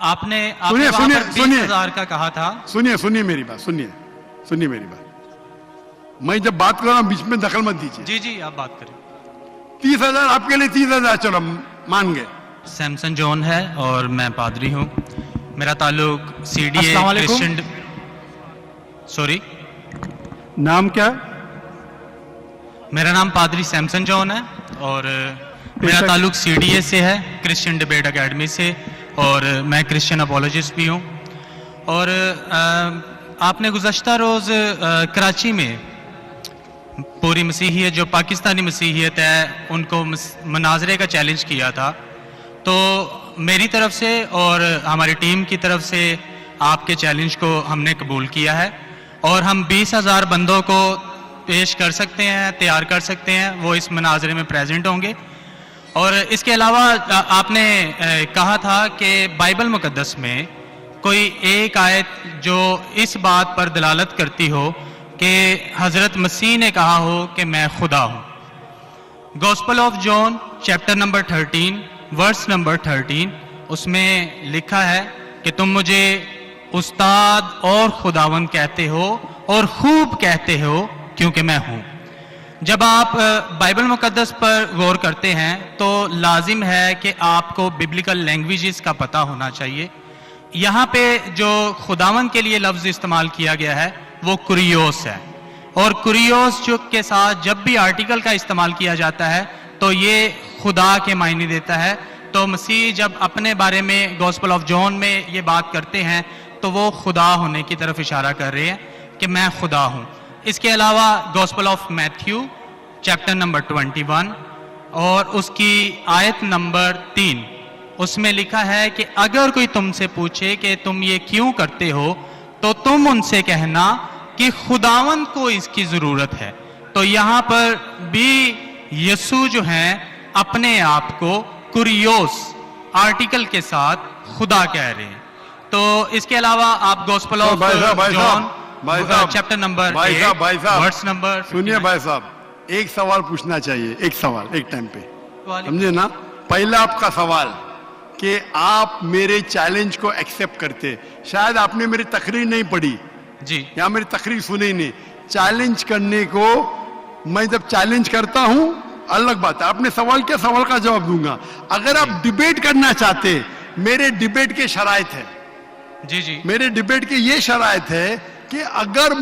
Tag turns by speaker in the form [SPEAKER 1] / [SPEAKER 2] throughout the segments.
[SPEAKER 1] आपने
[SPEAKER 2] सुनिए
[SPEAKER 1] वहां
[SPEAKER 2] सुनिए
[SPEAKER 1] पर
[SPEAKER 2] सुनिए
[SPEAKER 1] 20,000 का कहा था।
[SPEAKER 2] सुनिए मेरी बात, सुनिए मेरी बात। मैं जब बात कर रहा हूं बीच में दखल मत दीजिए।
[SPEAKER 1] जी जी, आप बात करें।
[SPEAKER 2] 30,000 आपके लिए, 30,000 चलो मान गए।
[SPEAKER 1] सैमसन जॉन है और मैं पादरी हूँ। मेरा ताल्लुक सीडीए
[SPEAKER 3] अस्सलाम वालेकुम।
[SPEAKER 1] क्रिश्चियन, सॉरी,
[SPEAKER 2] नाम क्या?
[SPEAKER 1] मेरा नाम पादरी सैमसन जॉन है और मेरा ताल्लुक सीडीए से है, क्रिश्चियन डिबेट एकेडमी से, और मैं क्रिश्चियन अपोलॉजिस्ट भी हूँ। और आपने गुज़श्ता रोज़ कराची में पूरी मसीहियत, जो पाकिस्तानी मसीहियत है, उनको मनाजरे का चैलेंज किया था। तो मेरी तरफ से और हमारी टीम की तरफ से आपके चैलेंज को हमने कबूल किया है और हम 20,000 बंदों को पेश कर सकते हैं, तैयार कर सकते हैं, वो इस मनाजरे में प्रेजेंट होंगे। और इसके अलावा आपने कहा था कि बाइबल मुकद्दस में कोई एक आयत जो इस बात पर दलालत करती हो कि हज़रत मसीह ने कहा हो कि मैं खुदा हूँ। Gospel of John chapter number 13 verse number 13, उसमें लिखा है कि तुम मुझे उस्ताद और खुदावन कहते हो और खूब कहते हो क्योंकि मैं हूँ। जब आप बाइबल मुकद्दस पर गौर करते हैं तो लाजिम है कि आपको बिब्लिकल लैंग्वेजेस का पता होना चाहिए। यहाँ पे जो खुदावन के लिए लफ्ज़ इस्तेमाल किया गया है वो कुरियोस है, और कुरियोस जो के साथ जब भी आर्टिकल का इस्तेमाल किया जाता है तो ये खुदा के मायने देता है। तो मसीह जब अपने बारे में गॉस्पेल ऑफ जॉन में ये बात करते हैं तो वो खुदा होने की तरफ इशारा कर रहे हैं कि मैं खुदा हूँ। इसके अलावा gospel of Matthew chapter number 21 और उसकी आयत नंबर 3, उसमें लिखा है कि अगर कोई तुमसे पूछे कि तुम ये क्यों करते हो तो तुम उनसे कहना कि खुदावन को इसकी जरूरत है। तो यहाँ पर भी यीशु जो हैं अपने आप को कुरियोस आर्टिकल के साथ खुदा कह रहे हैं। तो इसके अलावा आप gospel of John chapter number 8 verse number,
[SPEAKER 2] सुनिए भाई साहब, एक सवाल पूछना चाहिए, एक सवाल एक टाइम पे, समझे ना? पहला आपका सवाल कि आप मेरे चैलेंज को एक्सेप्ट करते। शायद आपने मेरी तकरीर नहीं पढ़ी
[SPEAKER 1] जी,
[SPEAKER 2] या मेरी तकरीर सुनी नहीं। चैलेंज करने को मैं जब चैलेंज करता हूं अलग बात है। आपने सवाल किया, सवाल का जवाब दूंगा। अगर आप डिबेट करना चाहते, मेरे डिबेट के शराइत है,
[SPEAKER 1] जी जी,
[SPEAKER 2] मेरे डिबेट के ये शराइत है कि अगर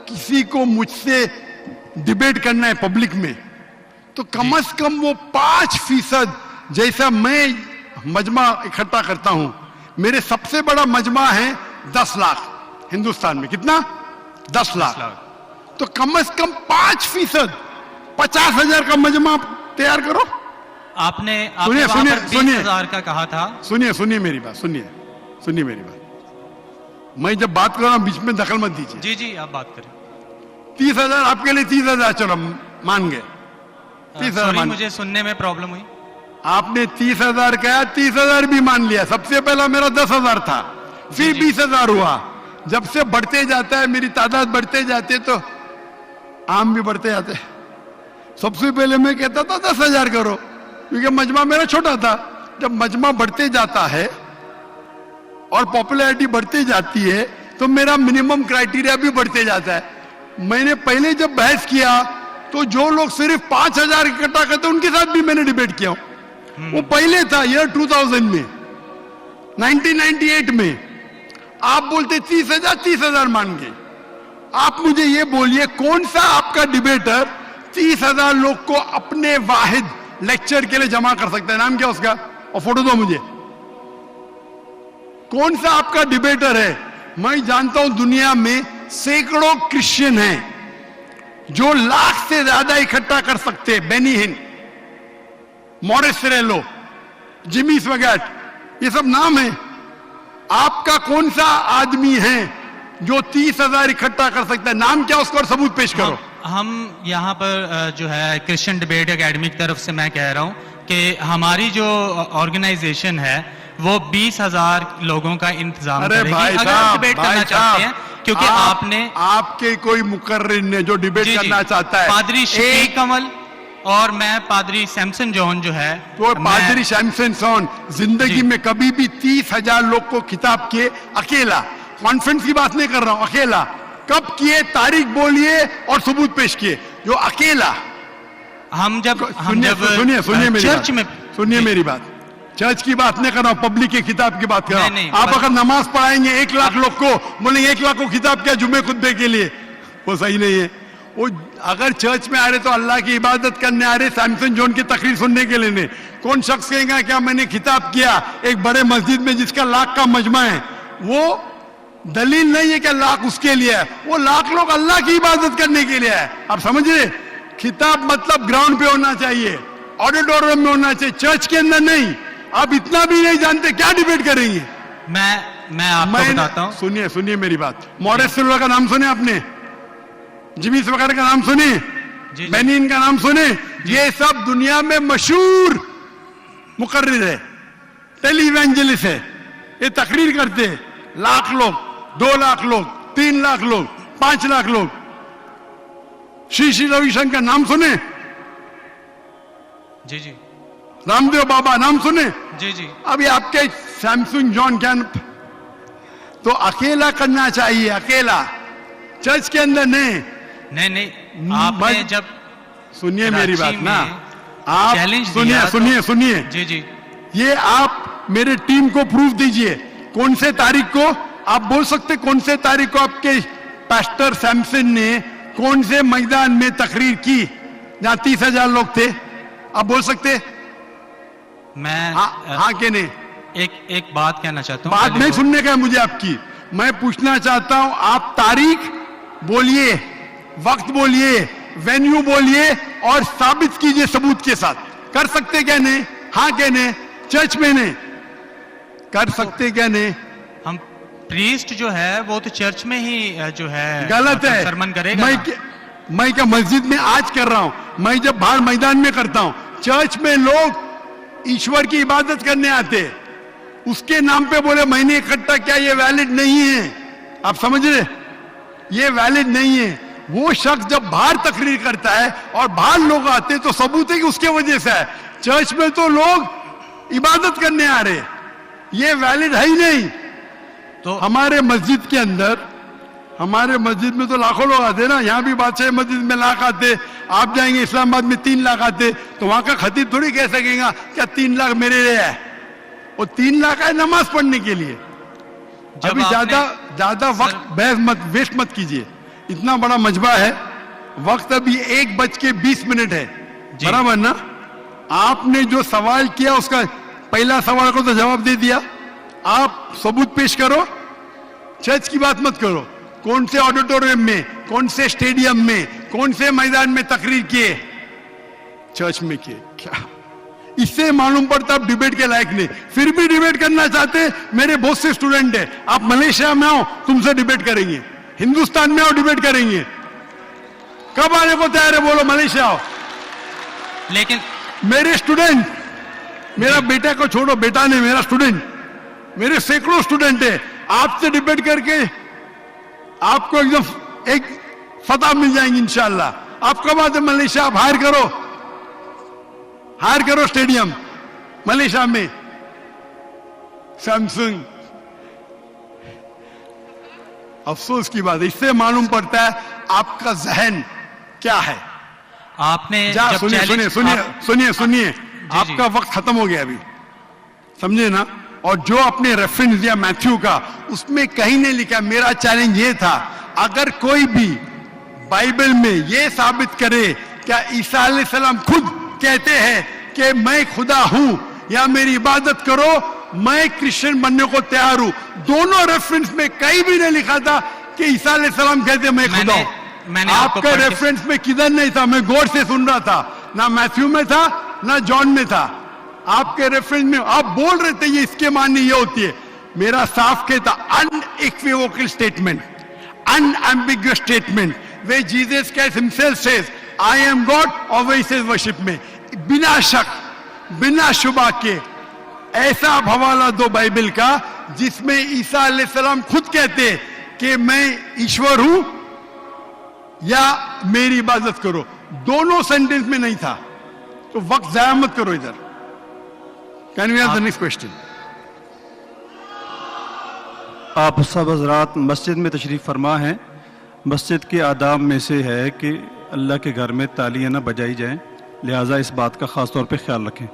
[SPEAKER 2] किसी को मुझसे डिबेट करना है पब्लिक में तो कम से कम वो 5% जैसा मैं मजमा इकट्ठा करता हूं। मेरे सबसे बड़ा मजमा है 10 लाख हिंदुस्तान में। कितना? 10 लाख। तो कम से कम 5%, 50,000 का मजमा तैयार करो।
[SPEAKER 1] आपने
[SPEAKER 2] सुनिए
[SPEAKER 1] वहां
[SPEAKER 2] सुनिए
[SPEAKER 1] पर
[SPEAKER 2] सुनिए
[SPEAKER 1] 20,000 का कहा था।
[SPEAKER 2] सुनिए मेरी बात, सुनिए मेरी बात। मैं जब बात कर रहा हूं बीच में दखल मत दीजिए।
[SPEAKER 1] जी जी, आप बात करें।
[SPEAKER 2] 30,000 आपके लिए, 30,000 चलो मान गए। 30,000
[SPEAKER 1] सॉरी,
[SPEAKER 2] मान,
[SPEAKER 1] मुझे सुनने में प्रॉब्लम हुई।
[SPEAKER 2] आपने 30,000 कहा, 30,000 भी मान लिया। सबसे पहला मेरा 10,000 था, फिर 20,000 हुआ। जब से बढ़ते जाता है, मेरी तादाद बढ़ते जाते तो आम भी बढ़ते जाते। सबसे पहले मैं कहता था 10,000 करो, क्योंकि मजमा मेरा छोटा था। जब मजमा बढ़ते जाता है और पॉपुलैरिटी बढ़ती जाती है तो मेरा मिनिमम क्राइटेरिया भी बढ़ते जाता है। मैंने पहले जब बहस किया तो जो लोग सिर्फ 5,000 इकट्ठा करते उनके साथ भी मैंने डिबेट किया। वो पहले था ईयर 2000 में, 1998 में। आप बोलते 30,000 मान गए। आप मुझे ये बोलिए, कौन सा आपका डिबेटर 30,000 लोग को अपने वाहिद लेक्चर के लिए जमा कर सकता है? नाम क्या उसका, और फोटो दो मुझे। कौन सा आपका डिबेटर है? मैं जानता हूं दुनिया में सैकड़ों क्रिश्चियन हैं जो लाख से ज्यादा इकट्ठा कर सकते हैं। बेनी हिन, मॉरिस सिरेलो, जिमी स्वगैट, ये सब नाम है। आपका कौन सा आदमी है जो 30,000 इकट्ठा कर सकता है? नाम क्या उसका और सबूत पेश करो।
[SPEAKER 1] हम यहाँ पर जो है क्रिश्चियन डिबेट एकेडमी की तरफ से मैं कह रहा हूँ कि हमारी जो ऑर्गेनाइजेशन है वो 20,000 लोगों का इंतजाम करेगी अगर आप डिबेट करना चाहते हैं, क्योंकि आपने
[SPEAKER 2] आपके कोई मुकर्रिर ने जो डिबेट करना चाहता है,
[SPEAKER 1] पादरी शफीक कमल, और मैं पादरी सैमसन जॉन जो है,
[SPEAKER 2] तो
[SPEAKER 1] मैं-
[SPEAKER 2] पादरी सैमसन जॉन जिंदगी
[SPEAKER 1] जी।
[SPEAKER 2] में कभी भी 30,000 लोग को खिताब किए अकेला, कॉन्फ्रेंस की बात नहीं कर रहा हूं, अकेला। कब किए, तारीख बोलिए और सबूत पेश किए, जो अकेला।
[SPEAKER 1] हम जब
[SPEAKER 2] सुनिए मेरी
[SPEAKER 1] चर्च
[SPEAKER 2] बात,
[SPEAKER 1] में
[SPEAKER 2] सुनिए मेरी बात, चर्च की बात नहीं कर रहा हूं, पब्लिक के खिताब की बात कर रहा
[SPEAKER 1] नहीं,
[SPEAKER 2] हूं। आप
[SPEAKER 1] पर-
[SPEAKER 2] अगर नमाज पढ़ाएंगे 1 लाख लोग को, बोलेंगे 1 लाख को खिताब किया जुम्मे खुतबे के लिए, वो सही नहीं है। वो अगर चर्च में आ रहे तो अल्लाह की इबादत करने आ रहे, सैमसन जॉन की तकरीर सुनने के लिए नहीं। कौन शख्स कहेगा क्या मैंने खिताब किया एक बड़े मस्जिद में जिसका लाख का मजमा है, वो दलील नहीं है कि लाख उसके लिए है, वो लाख लोग अल्लाह की इबादत करने के लिए है। आप समझ रहे, खिताब मतलब ग्राउंड पे होना चाहिए, ऑडिटोरियम में होना चाहिए, चर्च के अंदर नहीं। आप इतना भी नहीं जानते, क्या डिबेट करेंगे?
[SPEAKER 1] मैं आपको बताता हूँ।
[SPEAKER 2] सुनिए मेरी बात, मॉरिस सिल्वा का नाम सुने आपने, जिमिस वगैरह का नाम सुने,
[SPEAKER 1] जी।
[SPEAKER 2] बेनिन का नाम सुने, ये सब दुनिया में मशहूर मुकर्रिर है, टेली इवेंजलिस्ट है। ये तकरीर करते हैं, लाख लोग, 2 लाख लोग, 3 लाख लोग, 5 लाख लोग। श्री रविशंकर नाम सुने,
[SPEAKER 1] जी जी
[SPEAKER 2] रामदेव बाबा नाम सुने।
[SPEAKER 1] जी जी
[SPEAKER 2] अभी आपके सैमसंग जॉन क्या, तो अकेला करना चाहिए, अकेला, चर्च के अंदर नहीं।
[SPEAKER 1] नहीं आपने जब
[SPEAKER 2] सुनिए मेरी बात
[SPEAKER 1] कराची
[SPEAKER 2] ना,
[SPEAKER 1] में
[SPEAKER 2] आप
[SPEAKER 1] चैलेंज
[SPEAKER 2] सुनिए
[SPEAKER 1] दिया
[SPEAKER 2] सुनिए
[SPEAKER 1] तो-
[SPEAKER 2] सुनिए,
[SPEAKER 1] जी जी
[SPEAKER 2] ये आप मेरे टीम को प्रूफ दीजिए, कौन से तारीख को आप बोल सकते, कौन से तारीख को आपके पास्टर सैमसन ने कौन से मैदान में तकरीर की जहां 30,000 लोग थे? आप बोल सकते?
[SPEAKER 1] मैं
[SPEAKER 2] हाँ के नहीं?
[SPEAKER 1] एक बात कहना चाहता हूँ।
[SPEAKER 2] बात
[SPEAKER 1] पहले
[SPEAKER 2] नहीं
[SPEAKER 1] तो-
[SPEAKER 2] सुनने का है मुझे आपकी, मैं पूछना चाहता हूं, आप तारीख बोलिए, वक्त बोलिए, वेन्यू बोलिए और साबित कीजिए सबूत के साथ। कर सकते क्या नहीं? हाँ क्या नहीं? चर्च में नहीं कर सकते क्या नहीं?
[SPEAKER 1] हम प्रीस्ट जो है वो तो चर्च में ही जो है
[SPEAKER 2] गलत है।
[SPEAKER 1] सरमन करेगा
[SPEAKER 2] मैं
[SPEAKER 1] ना।
[SPEAKER 2] मैं क्या मस्जिद में आज कर रहा हूं, मैं जब बाहर मैदान में करता हूं। चर्च में लोग ईश्वर की इबादत करने आते, उसके नाम पे बोले मैंने इकट्ठा किया, ये वैलिड नहीं है। आप समझ रहे, ये वैलिड नहीं है। वो शख्स जब बाहर तकरीर करता है और बाहर लोग आते तो सबूत है कि उसके वजह से है। चर्च में तो लोग इबादत करने आ रहे, ये वैलिड है ही नहीं।
[SPEAKER 1] तो
[SPEAKER 2] हमारे मस्जिद के अंदर, हमारे मस्जिद में तो लाखों लोग आते ना, यहाँ भी बादशाह मस्जिद में लाख आते, आप जाएंगे इस्लामाबाद में 3 लाख आते, तो वहां का खतीब थोड़ी कह सकेगा क्या 3 लाख मेरे लिए है। वो 3 लाख है नमाज पढ़ने के लिए।
[SPEAKER 1] जब
[SPEAKER 2] अभी
[SPEAKER 1] आपने-
[SPEAKER 2] ज्यादा वक्त बहस मत वेस्ट मत कीजिए, इतना बड़ा मजबा है, वक्त अभी 1:20 है,
[SPEAKER 1] जी।
[SPEAKER 2] बराबर ना? आपने जो सवाल किया उसका पहला सवाल को तो जवाब दे दिया। आप सबूत पेश करो, चर्च की बात मत करो। कौन से ऑडिटोरियम में, कौन से स्टेडियम में, कौन से मैदान में तकरीर किए? चर्च में किए। क्या इससे मालूम पड़ता आप डिबेट के लायक नहीं। फिर भी डिबेट करना चाहते, मेरे बहुत से स्टूडेंट है, आप मलेशिया में आओ, तुमसे डिबेट करेंगे, हिंदुस्तान में आओ डिबेट करेंगे। कब आने को तैयार है बोलो, मलेशिया आओ।
[SPEAKER 1] लेकिन
[SPEAKER 2] मेरे स्टूडेंट, मेरा बेटा को छोड़ो, बेटा नहीं, मेरा स्टूडेंट, मेरे सैकड़ों स्टूडेंट है, आपसे डिबेट करके आपको एकदम एक फतह मिल जाएंगी इंशाल्लाह। आप कब आते मलेशिया? आप हायर करो स्टेडियम मलेशिया में, सैमसंग। अफसोस की बात है, इससे मालूम पड़ता है आपका जहन क्या है।
[SPEAKER 1] आपने
[SPEAKER 2] जा
[SPEAKER 1] जब
[SPEAKER 2] सुनिए
[SPEAKER 1] challenge-
[SPEAKER 2] सुनिए
[SPEAKER 1] आप-
[SPEAKER 2] सुनिए सुनिए,
[SPEAKER 1] जी।
[SPEAKER 2] आपका वक्त खत्म हो गया अभी, समझे ना? और जो आपने रेफरेंस दिया मैथ्यू का, उसमें कहीं नहीं लिखा। मेरा चैलेंज ये था, अगर कोई भी बाइबल में ये साबित करे क्या ईसा अलैहिस्सलाम खुद कहते हैं कि मैं खुदा हूं या मेरी इबादत करो, मैं क्रिश्चियन बनने को तैयार हूं। दोनों रेफरेंस में कहीं भी नहीं लिखा था कि ईसा अलैहिस्सलाम कहते मैं खुदा हूं।
[SPEAKER 1] मैंने आपको
[SPEAKER 2] आपके
[SPEAKER 1] पढ़ के-
[SPEAKER 2] रेफरेंस में किधर नहीं था, मैं गौर से सुन रहा था, ना मैथ्यू में था ना जॉन में था। आपके रेफरेंस में आप बोल रहे थे ये इसके माननी ये होती है। मेरा साफ कहता unequivocal statement, unambiguous statement, way Jesus Christ himself says I am God, और वे सेज वर्शिप में, बिना शक बिना शुबा के ऐसा हवाला दो बाइबल का जिसमें ईसा अलैहिस्सलाम खुद कहते कि मैं ईश्वर हूं या मेरी इबादत करो। दोनों सेंटेंस में नहीं था, तो वक्त जाया मत करो इधर। Can we have the next question?
[SPEAKER 3] आप सब हजरात मस्जिद में तशरीफ़ फरमा हैं। मस्जिद के आदाब में से है कि अल्लाह के घर में तालियां न बजाई जाएं, लिहाजा इस बात का ख़ास तौर पे ख्याल रखें।